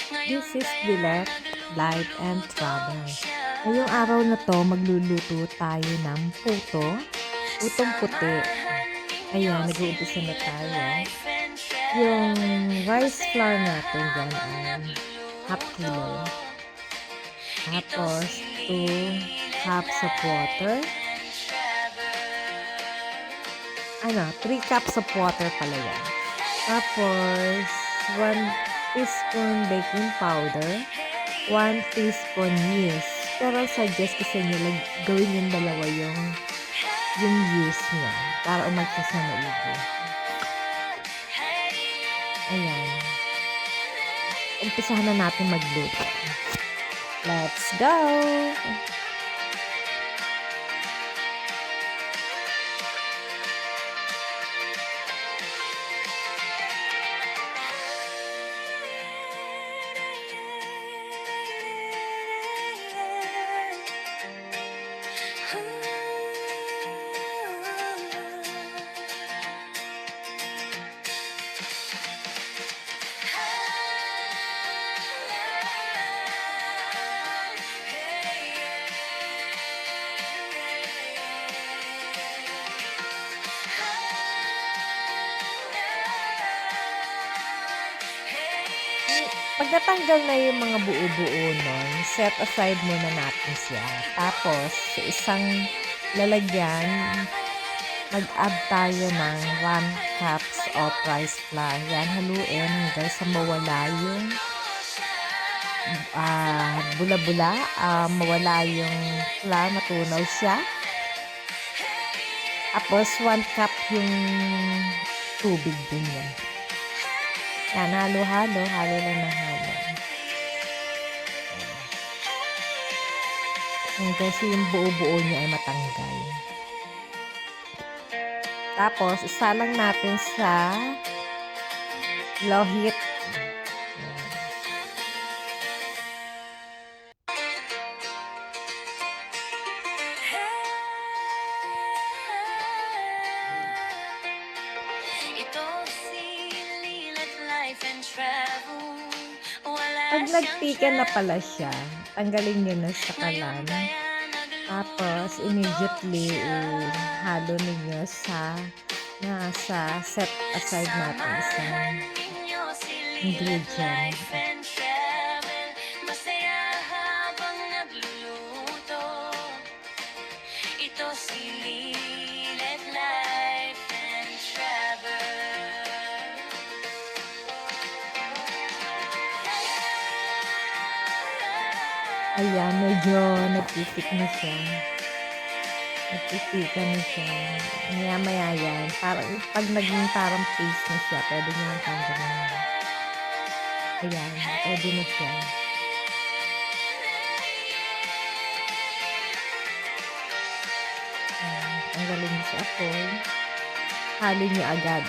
This is Dilek, Light and Travel. Ngayong araw na to, magluluto tayo ng putong puti. Ayan, nag-uumpisa na tayo. Yung rice flour natin dyan ay half kilo. Tapos, 2 cups of water. 3 cups of water pala yan. Tapos, 1 teaspoon baking powder, 1 teaspoon yeast. Pero suggest ko sa inyo, gawin yung dalawa yung yeast niya para umagsa sa maigi. Ayan. Umpisahan na natin magluto. Let's go! Pag natanggal na yung mga buo-buo nun, set aside muna natin siya. Tapos, sa isang lalagyan, mag-add tayo ng 1 cups of rice flour. Yan, haluin hanggang sa mawala yung bula-bula, mawala yung flour, matunaw siya. Tapos, 1 cup yung tubig din yan. Yan, halo-halo lang na halo. Kasi yung buo-buo niya ay matanggal. Tapos, isa lang natin sa low heat. Pag nagpika na pala siya, tanggalin nyo na sa kalan. Tapos, immediately, halo ninyo sa nasa set aside natin isang ingredient. Ayan, medyo nagpipik na siya. Nagpipika na siya. Maya-maya yan. Pag naging parang paste na siya, pwede nyo yung tanggalin. Ayan, pwede na siya. Tanggalin nyo sa apoy. Halo nyo agad.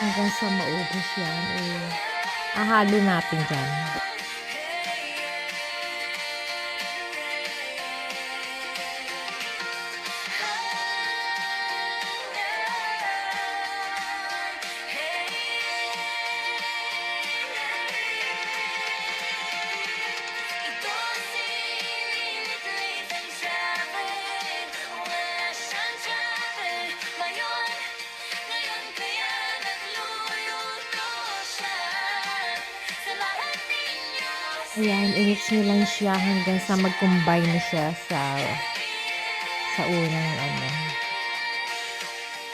Hanggang sa maubos yan, ahalo natin dyan. Ayan, i-mix nyo lang siya hanggang sa mag-combine na siya sa unang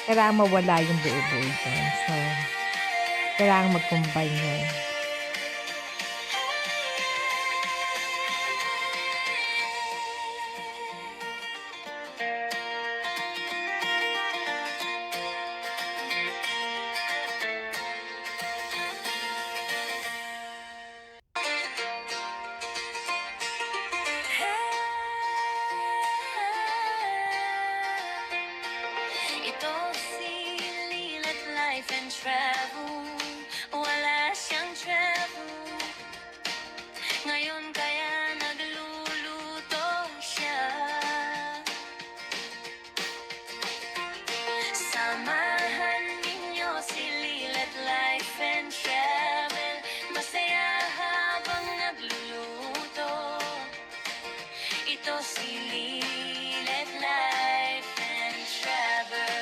Kailangan mawala yung buo-buo dyan. So, kailangan mag-combine yan. life and travel. Wala siyang travel. Ngayon kaya nagluluto siya. Samahan ninyo si Lilet Life and Travel. Masaya habang nagluluto. Ito si Lilet Life and Travel.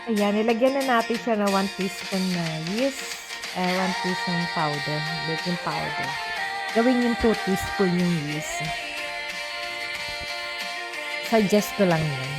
Ayan, nilagyan na natin siya ng 1 teaspoon na yeast, 1 teaspoon powder, baking powder. Gawin yung 2 teaspoon yung yeast. Suggest ko lang yan.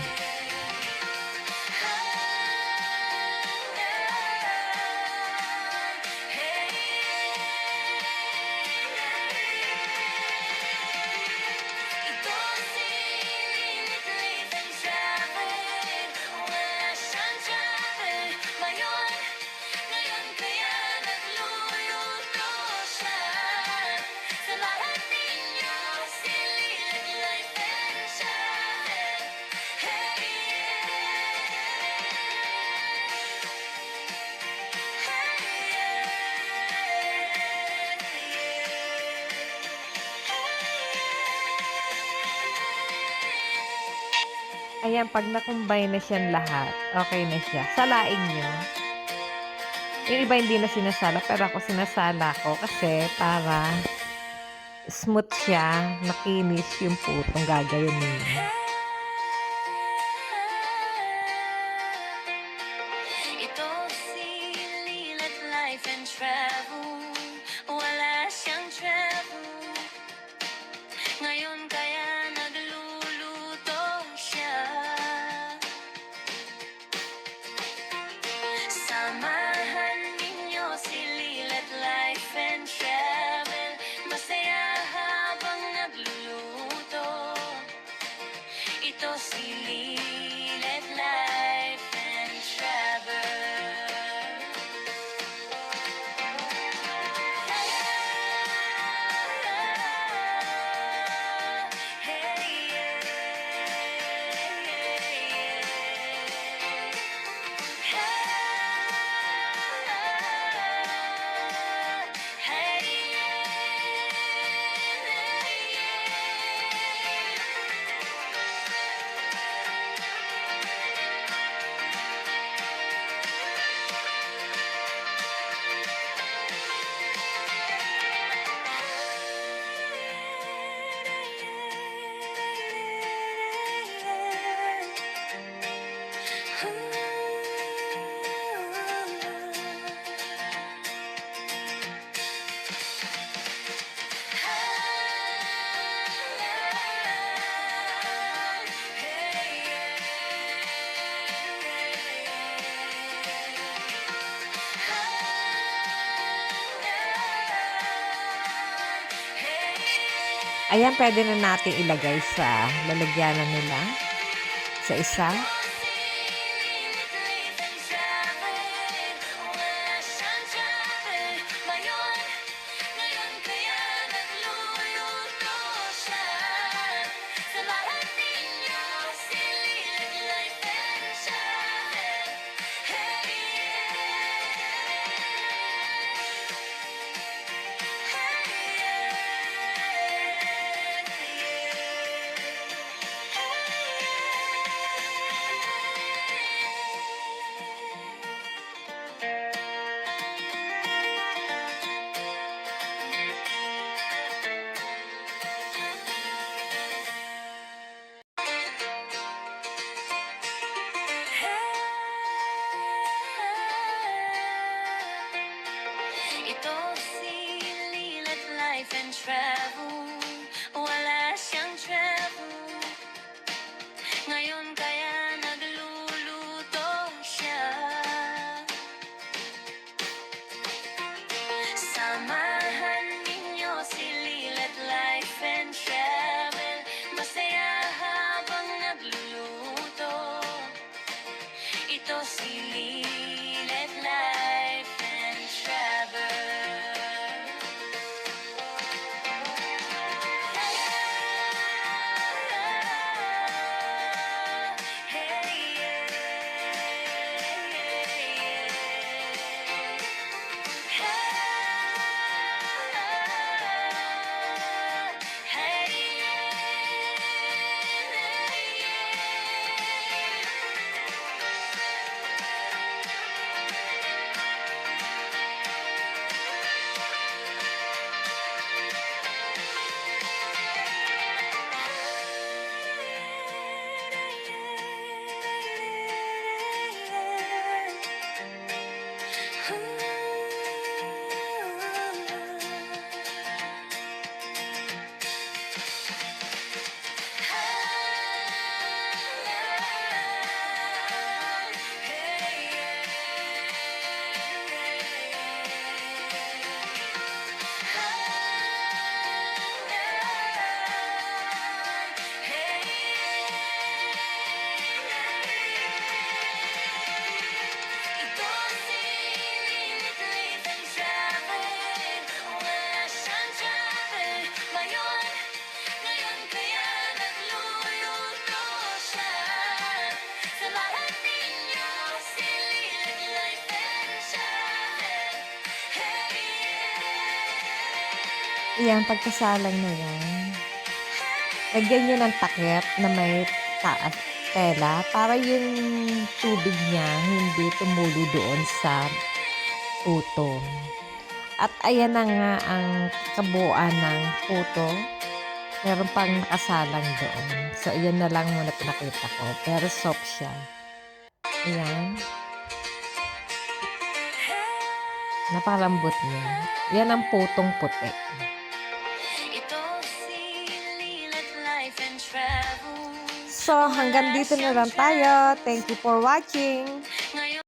Ayan, pag na-combine na siyang lahat, okay na siya. Salain niyo. Yung iba hindi na sinasala, pero ako sinasala ko kasi para smooth siya, makinis yung putong gagawin ninyo. Ito si Lilet Life and Travel. Wala siyang travel. Ngayon kaya nagluluto siya. Samahan ninyo si Lilet Life and Travel. Masaya habang nagluluto. Ito si Lilet Life and Travel. Ayan, pwede na natin ilagay sa lalagyanan nila. Sa isa. Ito si Lilet Life and Travel. Ito si Lilet Life and Travel. Wala siyang travel ngayon kaya nagluluto siya. Samahan ninyo si Lilet Life and Travel. Ayan, pagkasalang na yan, lagyan nyo ng takip na may taas tela para yung tubig niya hindi tumulo doon sa puto. At ayan na nga ang kabuuan ng puto. Meron pang nakasalang doon. So, ayan na lang muna pinakita ko. Pero soft siya. Ayan. Naparambot niya. Yan ang putong puti. Ito si Lilet Life and Travel. So, hanggang dito na lang tayo. Thank you for watching. Ngayon